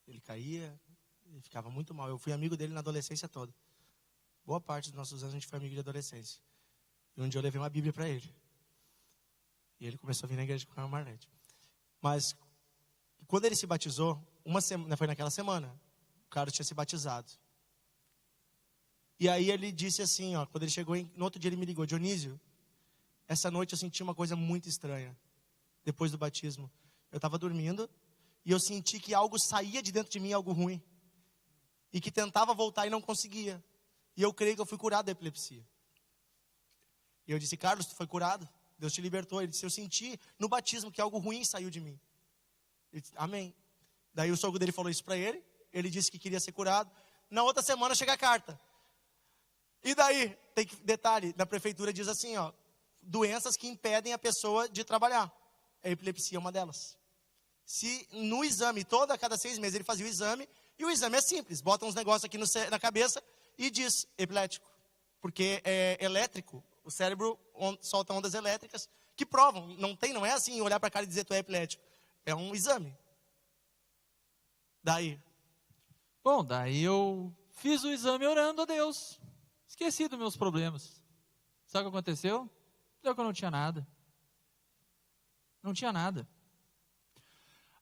Ele caía, ele ficava muito mal. Eu fui amigo dele na adolescência toda. Boa parte dos nossos anos a gente foi amigo de adolescência. E um dia eu levei uma Bíblia para ele. E ele começou a vir na igreja com a Marlete. Mas, quando ele se batizou, foi naquela semana, o Carlos tinha se batizado. E aí ele disse assim, ó, quando ele chegou, no outro dia ele me ligou, Dionísio, essa noite eu senti uma coisa muito estranha, depois do batismo. Eu estava dormindo, e eu senti que algo saía de dentro de mim, algo ruim. E que tentava voltar e não conseguia. E eu creio que eu fui curado da epilepsia. E eu disse, Carlos, tu foi curado? Deus te libertou. Ele disse, eu senti no batismo que algo ruim saiu de mim. Ele disse, amém. Daí o sogro dele falou isso para ele. Ele disse que queria ser curado. Na outra semana chega a carta. E daí, detalhe, da prefeitura diz assim, ó, doenças que impedem a pessoa de trabalhar. A epilepsia é uma delas. Se no exame, a cada 6 meses ele fazia o exame, e o exame é simples, bota uns negócios aqui na cabeça e diz epilético. Porque é elétrico, o cérebro solta ondas elétricas que provam, não é assim olhar para a cara e dizer tu é epilético. É um exame. Daí eu fiz o exame orando a Deus. Esqueci dos meus problemas. Sabe o que aconteceu? Deu que eu não tinha nada. Não tinha nada.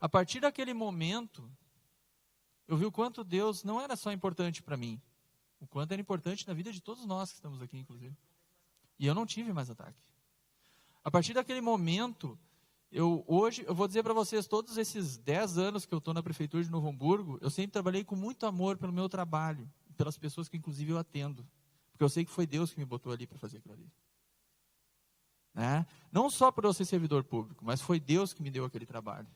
A partir daquele momento, eu vi o quanto Deus não era só importante para mim, o quanto era importante na vida de todos nós que estamos aqui, inclusive. E eu não tive mais ataque. A partir daquele momento, hoje, eu vou dizer para vocês, todos esses 10 anos que eu estou na Prefeitura de Novo Hamburgo, eu sempre trabalhei com muito amor pelo meu trabalho, pelas pessoas que inclusive eu atendo. Porque eu sei que foi Deus que me botou ali para fazer aquilo ali. Né? Não só por eu ser servidor público, mas foi Deus que me deu aquele trabalho.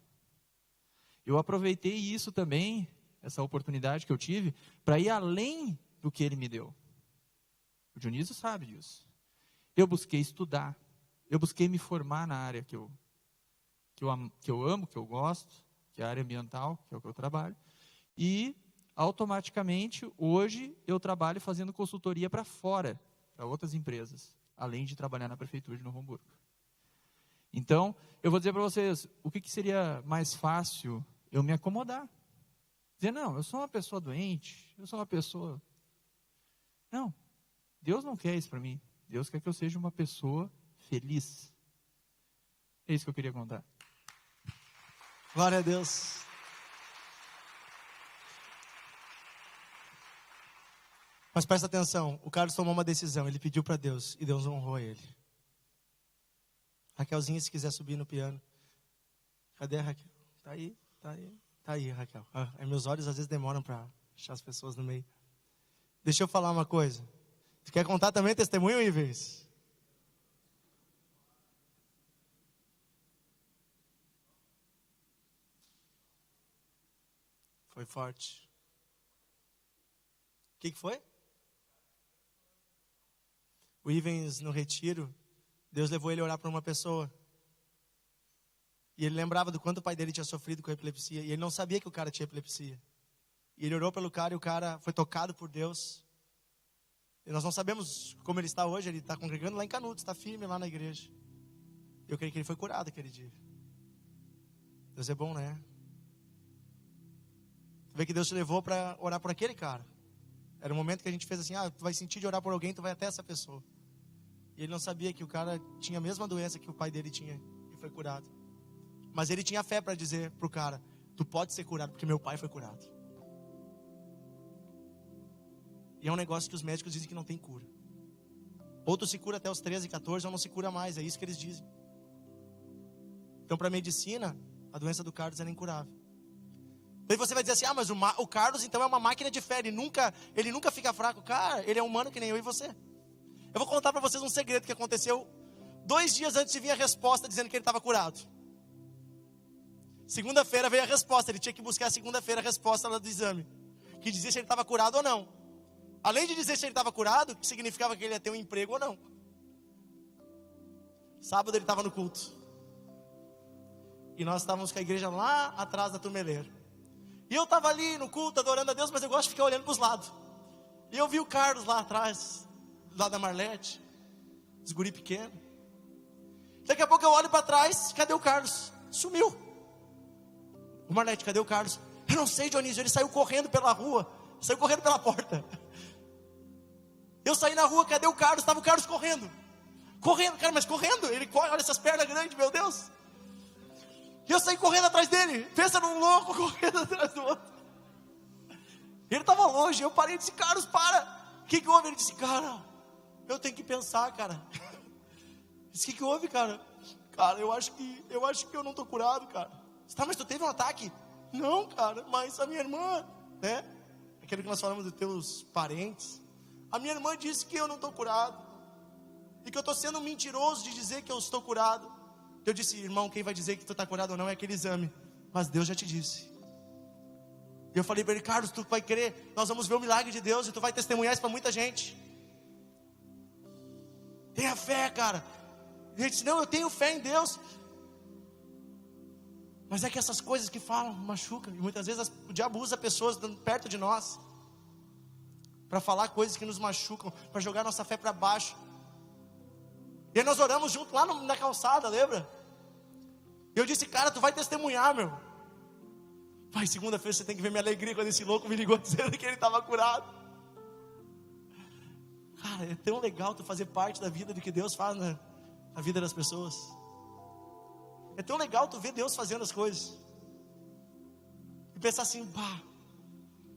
Eu aproveitei isso também, essa oportunidade que eu tive, para ir além do que Ele me deu. O Dionísio sabe disso. Eu busquei estudar, eu busquei me formar na área que eu amo, que eu gosto, que é a área ambiental, que é o que eu trabalho, e automaticamente, hoje, eu trabalho fazendo consultoria para fora, para outras empresas, além de trabalhar na Prefeitura de Novo Hamburgo. Então, eu vou dizer para vocês, o que seria mais fácil eu me acomodar? Dizer, não, eu sou uma pessoa doente, eu sou uma pessoa... Não, Deus não quer isso para mim. Deus quer que eu seja uma pessoa feliz. É isso que eu queria contar. Glória a Deus. Mas presta atenção, o Carlos tomou uma decisão, ele pediu para Deus e Deus honrou ele. Raquelzinha, se quiser subir no piano. Cadê a Raquel? Tá aí, Raquel. Meus olhos às vezes demoram para achar as pessoas no meio. Deixa eu falar uma coisa. Tu quer contar também testemunho, Ives? Foi forte. O que foi? O Ivens, no retiro, Deus levou ele a orar por uma pessoa. E ele lembrava do quanto o pai dele tinha sofrido com a epilepsia. E ele não sabia que o cara tinha epilepsia. E ele orou pelo cara e o cara foi tocado por Deus. E nós não sabemos como ele está hoje. Ele está congregando lá em Canudos, está firme lá na igreja. Eu creio que ele foi curado aquele dia. Deus é bom, né? Tu vê que Deus te levou para orar por aquele cara. Era um momento que a gente fez assim, tu vai sentir de orar por alguém, tu vai até essa pessoa. E ele não sabia que o cara tinha a mesma doença que o pai dele tinha e foi curado. Mas ele tinha fé para dizer pro cara, tu pode ser curado porque meu pai foi curado. E é um negócio que os médicos dizem que não tem cura. Ou tu se cura até os 13, 14, ou não se cura mais, é isso que eles dizem. Então para a medicina, a doença do Carlos era incurável. Daí você vai dizer assim, mas o Carlos então é uma máquina de fé, ele nunca fica fraco. Cara, ele é humano que nem eu e você. Eu vou contar para vocês um segredo que aconteceu 2 dias antes de vir a resposta dizendo que ele estava curado. Segunda-feira veio a resposta, ele tinha que buscar segunda-feira a resposta lá do exame, que dizia se ele estava curado ou não. Além de dizer se ele estava curado, que significava que ele ia ter um emprego ou não. Sábado ele estava no culto. E nós estávamos com a igreja lá atrás da Turmeleira. E eu estava ali no culto, adorando a Deus, mas eu gosto de ficar olhando para os lados. E eu vi o Carlos lá atrás, do lado da Marlete, os guri pequeno. Daqui a pouco eu olho para trás, cadê o Carlos? Sumiu. O Marlete, cadê o Carlos? Eu não sei, Dionísio, ele saiu correndo pela rua, saiu correndo pela porta. Eu saí na rua, cadê o Carlos? Estava o Carlos correndo. Correndo, cara, mas correndo. Ele corre, olha essas pernas grandes, meu Deus. E eu saí correndo atrás dele. Pensa num louco correndo atrás do outro. Ele estava longe, eu parei e disse, Carlos, para. O que houve? Ele disse, cara, eu tenho que pensar, cara. Eu disse, o que houve, cara? Cara, eu acho que eu não estou curado, cara. Tá, mas tu teve um ataque? Não, cara, mas a minha irmã, né? Aquilo que nós falamos dos teus parentes. A minha irmã disse que eu não estou curado. E que eu estou sendo mentiroso de dizer que eu estou curado. Eu disse, irmão, quem vai dizer que tu está curado ou não é aquele exame. Mas Deus já te disse. E eu falei para ele, Carlos, tu vai crer, nós vamos ver o milagre de Deus e tu vai testemunhar isso para muita gente. Tenha fé, cara. E ele disse, não, eu tenho fé em Deus. Mas é que essas coisas que falam machucam. E muitas vezes o diabo usa pessoas perto de nós para falar coisas que nos machucam, para jogar nossa fé para baixo. E aí nós oramos junto lá na calçada, lembra? E eu disse, cara, tu vai testemunhar, meu. Pai, segunda-feira você tem que ver minha alegria quando esse louco me ligou dizendo que ele estava curado. Cara, é tão legal tu fazer parte da vida do que Deus faz na vida das pessoas. É tão legal tu ver Deus fazendo as coisas. E pensar assim, pá,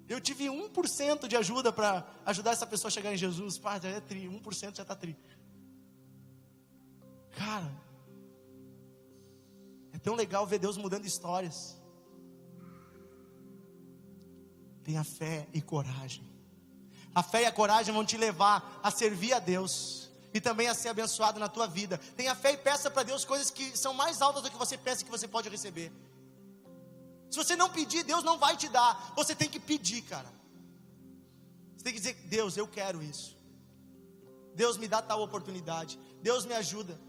eu tive 1% de ajuda para ajudar essa pessoa a chegar em Jesus. Pá, já é 1% já está tri. Cara, é tão legal ver Deus mudando histórias. Tenha fé e coragem. A fé e a coragem vão te levar a servir a Deus e também a ser abençoado na tua vida. Tenha fé e peça para Deus coisas que são mais altas do que você pensa que você pode receber. Se você não pedir, Deus não vai te dar. Você tem que pedir, cara. Você tem que dizer, Deus, eu quero isso. Deus me dá tal oportunidade. Deus me ajuda.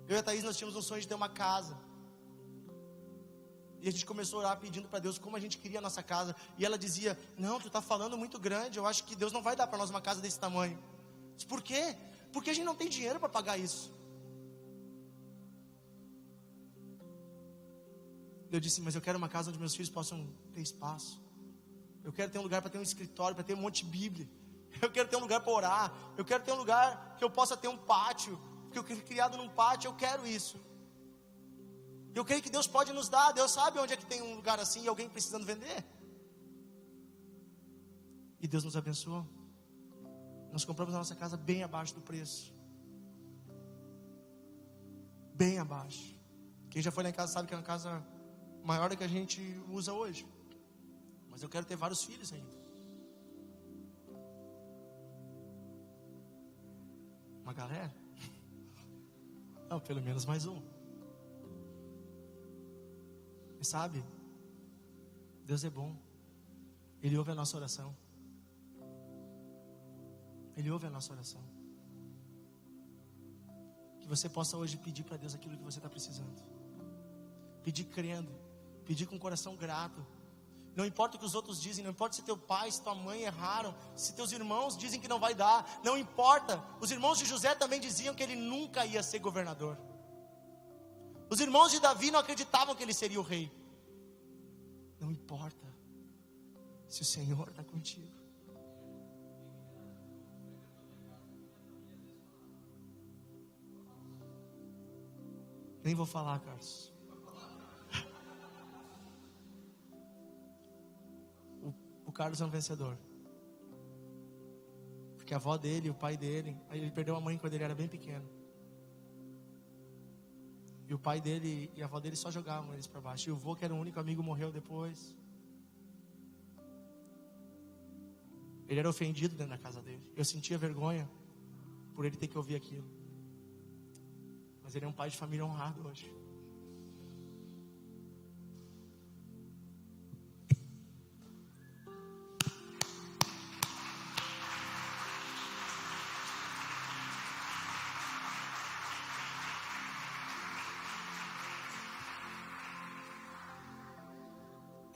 Eu e a Thaís, nós tínhamos um sonho de ter uma casa. E a gente começou a orar pedindo para Deus como a gente queria a nossa casa. E ela dizia, não, tu está falando muito grande. Eu acho que Deus não vai dar para nós uma casa desse tamanho. Eu disse, por quê? Porque a gente não tem dinheiro para pagar isso. Eu disse, mas eu quero uma casa onde meus filhos possam ter espaço. Eu quero ter um lugar para ter um escritório, para ter um monte de Bíblia. Eu quero ter um lugar para orar. Eu quero ter um lugar que eu possa ter um pátio. Porque eu fui criado num pátio, eu quero isso. Eu creio que Deus pode nos dar. Deus sabe onde é que tem um lugar assim e alguém precisando vender. E Deus nos abençoou. Nós compramos a nossa casa bem abaixo do preço. Bem abaixo. Quem já foi lá em casa sabe que é uma casa maior do que a gente usa hoje. Mas eu quero ter vários filhos ainda. Uma galera? Não, pelo menos mais um. E sabe, Deus é bom. Ele ouve a nossa oração. Ele ouve a nossa oração. Que você possa hoje pedir para Deus aquilo que você está precisando. Pedir crendo. Pedir com o coração grato. Não importa o que os outros dizem. Não importa se teu pai, se tua mãe erraram. Se teus irmãos dizem que não vai dar. Não importa. Os irmãos de José também diziam que ele nunca ia ser governador. Os irmãos de Davi não acreditavam que ele seria o rei. Não importa. Se o Senhor está contigo. Nem vou falar, Carlos. O Carlos é um vencedor. Porque a avó dele, o pai dele, ele perdeu a mãe quando ele era bem pequeno. E o pai dele e a avó dele só jogavam eles para baixo. E o avô, que era o único amigo, morreu depois. Ele era ofendido dentro da casa dele. Eu sentia vergonha por ele ter que ouvir aquilo. Mas ele é um pai de família honrado hoje.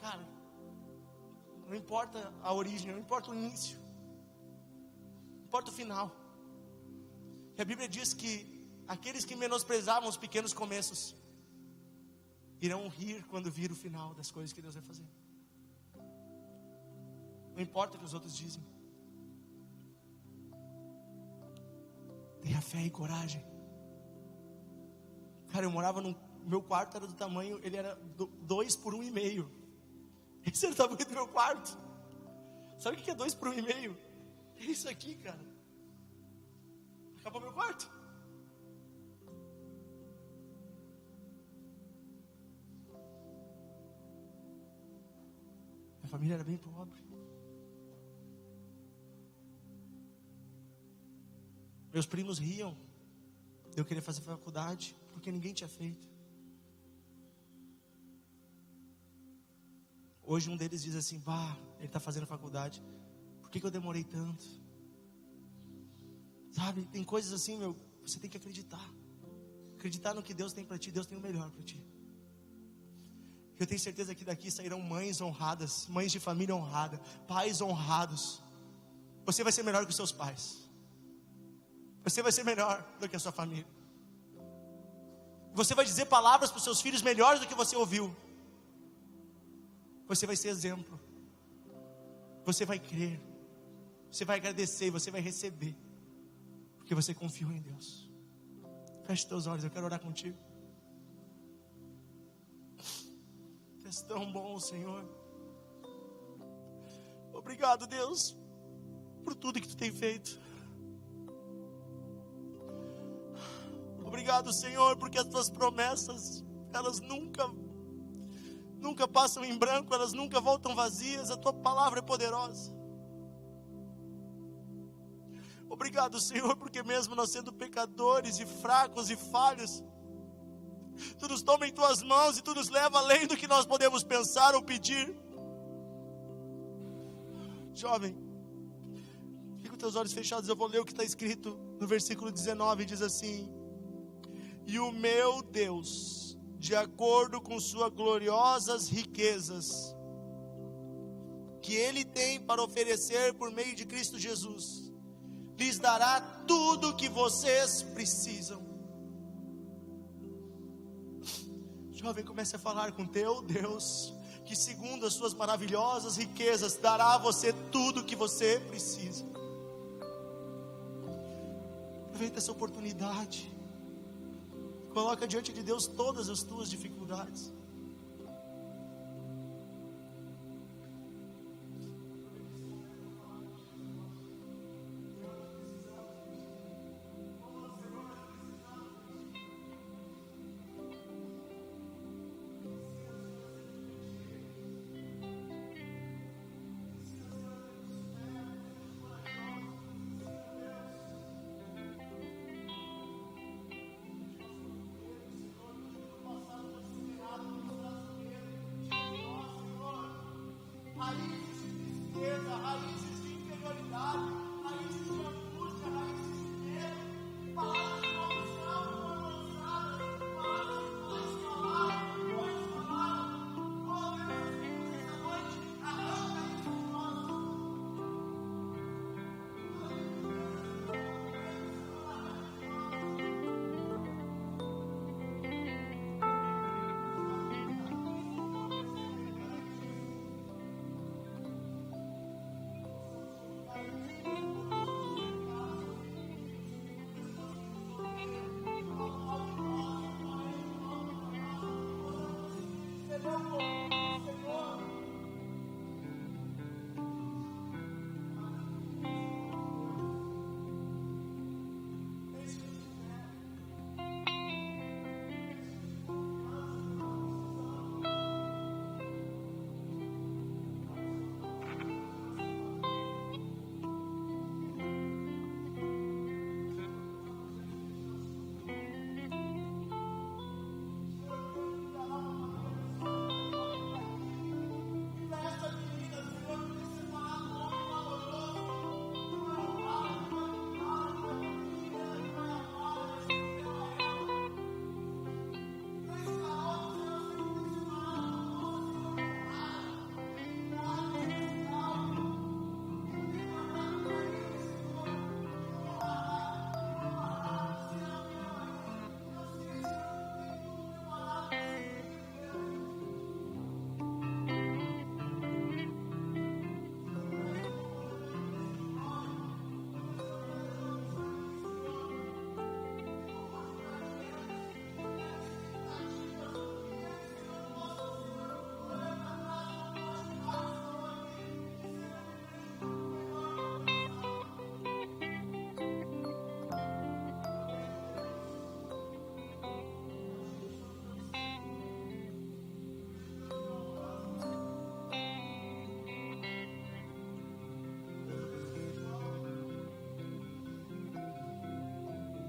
Cara, não importa a origem, não importa o início, não importa o final. E a Bíblia diz que aqueles que menosprezavam os pequenos começos irão rir quando vir o final das coisas que Deus vai fazer. Não importa o que os outros dizem. Tenha fé e coragem. Cara, eu morava meu quarto era do tamanho, ele era 2 por 1,5. Esse era o tamanho do meu quarto. Sabe o que é 2 por 1,5? É isso aqui, cara. Acabou meu quarto. Minha família era bem pobre. Meus primos riam de eu querer fazer faculdade, porque ninguém tinha feito. Hoje um deles diz assim, ele está fazendo faculdade. Por que eu demorei tanto? Sabe, tem coisas assim, você tem que acreditar. Acreditar no que Deus tem para ti. Deus tem o melhor para ti. Eu tenho certeza que daqui sairão mães honradas, mães de família honrada, pais honrados. Você vai ser melhor que os seus pais. Você vai ser melhor do que a sua família. Você vai dizer palavras para os seus filhos melhores do que você ouviu. Você vai ser exemplo. Você vai crer. Você vai agradecer e você vai receber. Porque você confiou em Deus. Feche teus olhos, eu quero orar contigo. és tão bom, Senhor. Obrigado, Deus, por tudo que Tu tem feito. Obrigado, Senhor, porque as Tuas promessas, elas nunca passam em branco, elas nunca voltam vazias. A Tua palavra é poderosa. Obrigado, Senhor, porque mesmo nós sendo pecadores e fracos e falhos, Tu nos toma em Tuas mãos e Tu nos leva além do que nós podemos pensar ou pedir. Jovem, fica com teus olhos fechados, eu vou ler o que está escrito no versículo 19, diz assim: e o meu Deus, de acordo com suas gloriosas riquezas, que Ele tem para oferecer por meio de Cristo Jesus, lhes dará tudo o que vocês precisam. Jovem, comece a falar com teu Deus, que segundo as suas maravilhosas riquezas, dará a você tudo o que você precisa. Aproveita essa oportunidade. Coloca diante de Deus todas as tuas dificuldades.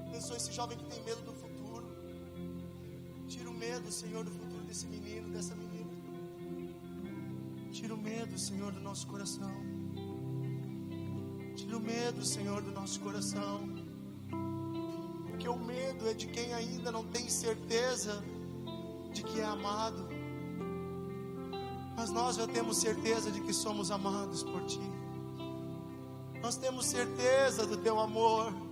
Abençoa esse jovem que tem medo do futuro. Tira o medo, Senhor, do futuro desse menino, dessa menina. Tira o medo, Senhor, do nosso coração. Tira o medo, Senhor, do nosso coração. Porque o medo é de quem ainda não tem certeza de que é amado. Mas nós já temos certeza de que somos amados por Ti. Nós temos certeza do Teu amor.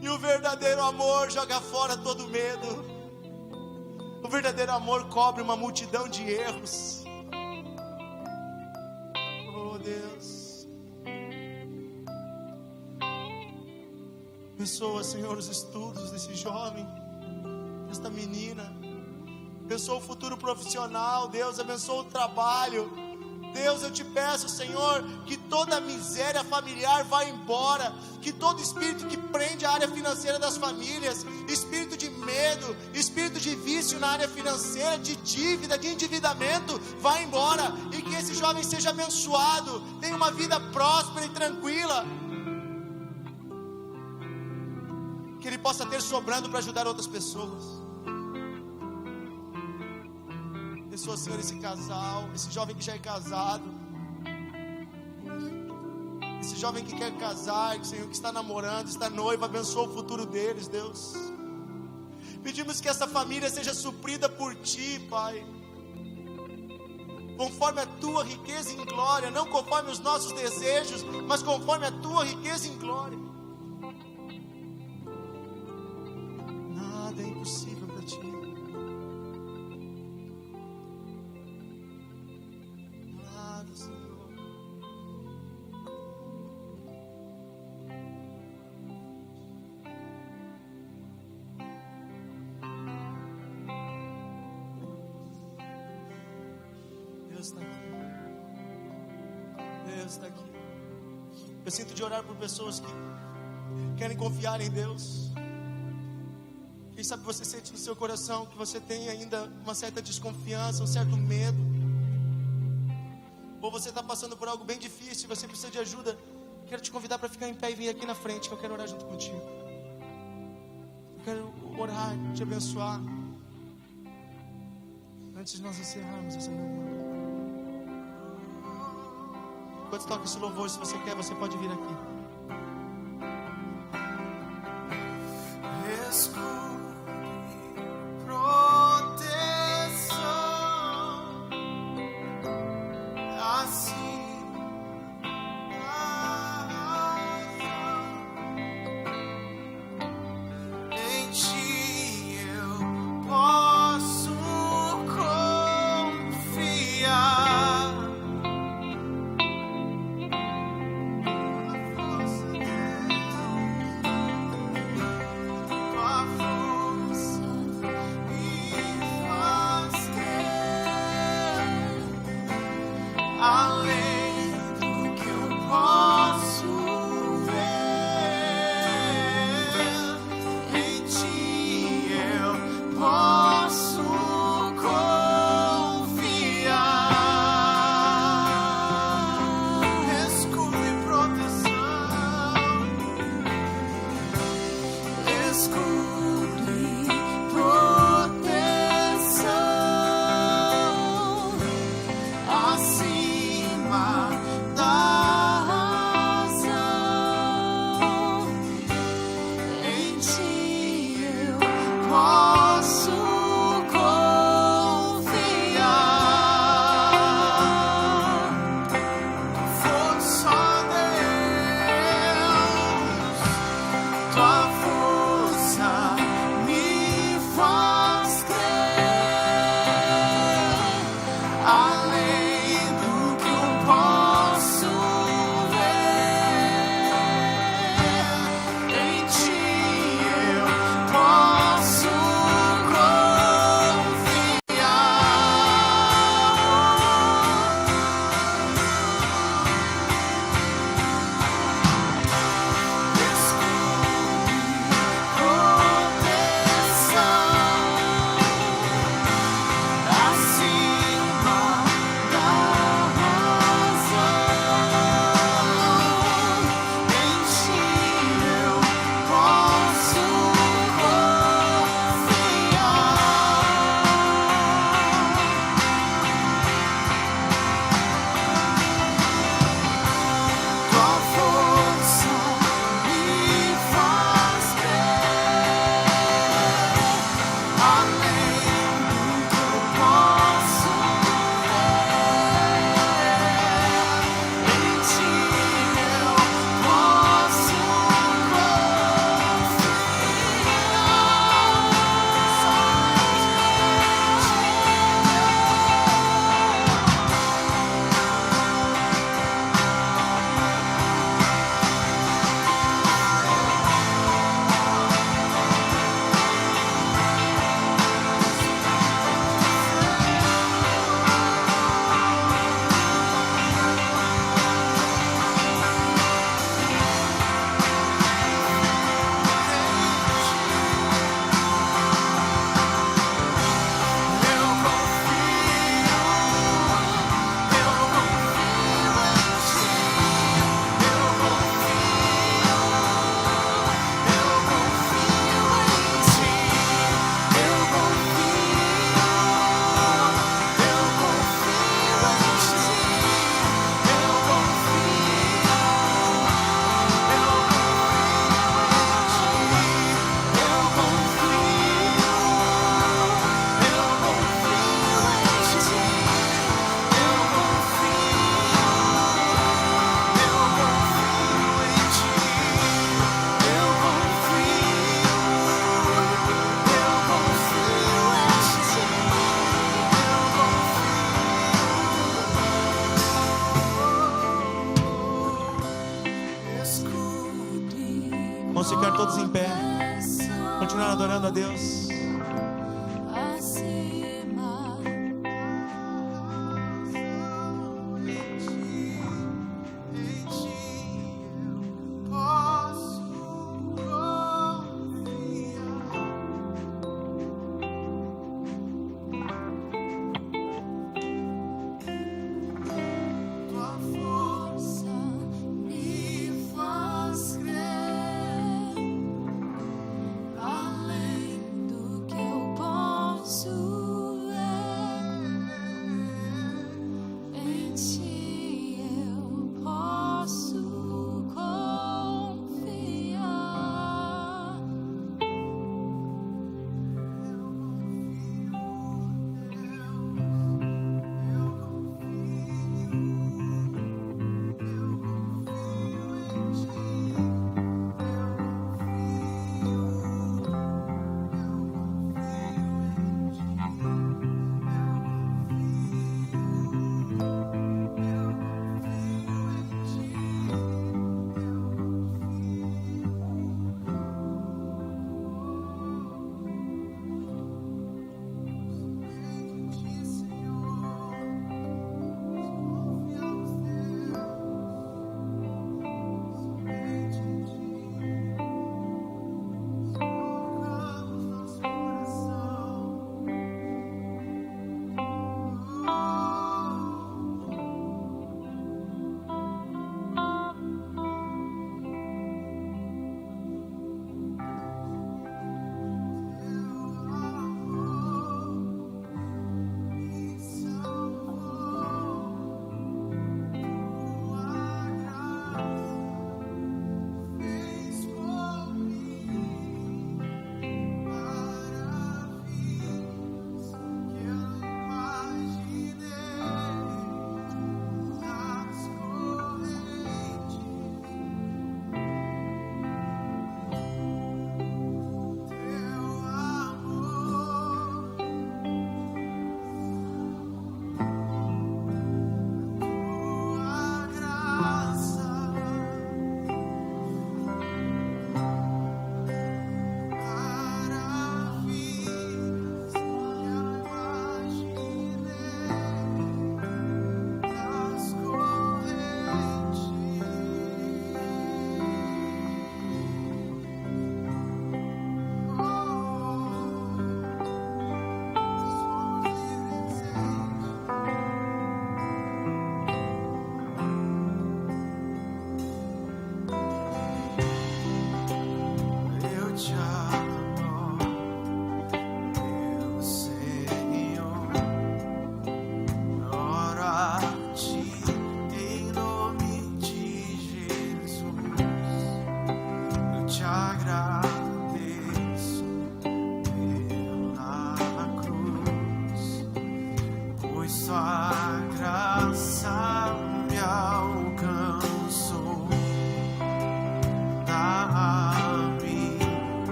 E o verdadeiro amor joga fora todo medo. O verdadeiro amor cobre uma multidão de erros. Oh Deus, abençoa, Senhor, os estudos desse jovem, desta menina. abençoa o futuro profissional, Deus, abençoa o trabalho. Deus, eu te peço, Senhor, que toda miséria familiar vá embora, que todo espírito que prende a área financeira das famílias, espírito de medo, espírito de vício na área financeira, de dívida, de endividamento, vá embora, e que esse jovem seja abençoado, tenha uma vida próspera e tranquila, que ele possa ter sobrando para ajudar outras pessoas. Abençoa, Senhor, esse casal, esse jovem que já é casado, esse jovem que quer casar, Senhor, que está namorando, está noivo, abençoa o futuro deles, Deus. Pedimos que essa família seja suprida por Ti, Pai, conforme a Tua riqueza em glória, não conforme os nossos desejos, mas conforme a Tua riqueza em glória. Nada é impossível para Ti. Deus está aqui. Deus está aqui. Eu sinto de orar por pessoas que querem confiar em Deus. Quem sabe você sente no seu coração que você tem ainda uma certa desconfiança, um certo medo. Ou você está passando por algo bem difícil e você precisa de ajuda. Quero te convidar para ficar em pé e vir aqui na frente, que eu quero orar junto contigo. Eu quero orar, te abençoar. Antes de nós encerrarmos essa reunião. Enquanto toca esse louvor, se você quer, você pode vir aqui. Acima Vamos ficar todos em pé, continuar adorando a Deus. Além do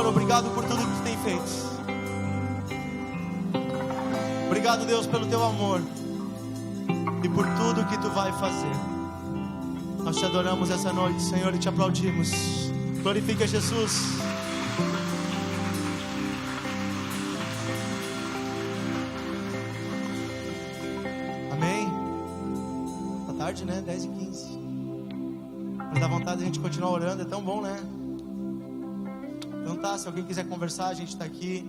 Senhor, obrigado por tudo que tu tem feito. Obrigado, Deus, pelo teu amor e por tudo que tu vai fazer. Nós te adoramos essa noite, Senhor, e te aplaudimos. Glorifica Jesus. Amém. Tá tarde, né? 10h15. Mas dá vontade de a gente continuar orando, é tão bom, né? Então tá, se alguém quiser conversar, a gente tá aqui.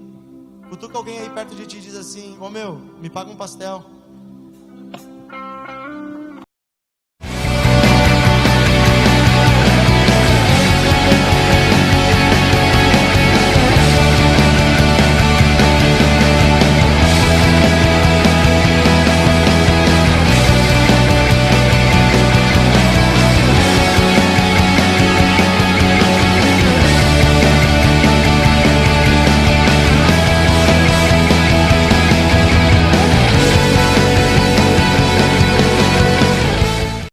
Cutuca alguém aí perto de ti e diz assim: ô meu, me paga um pastel.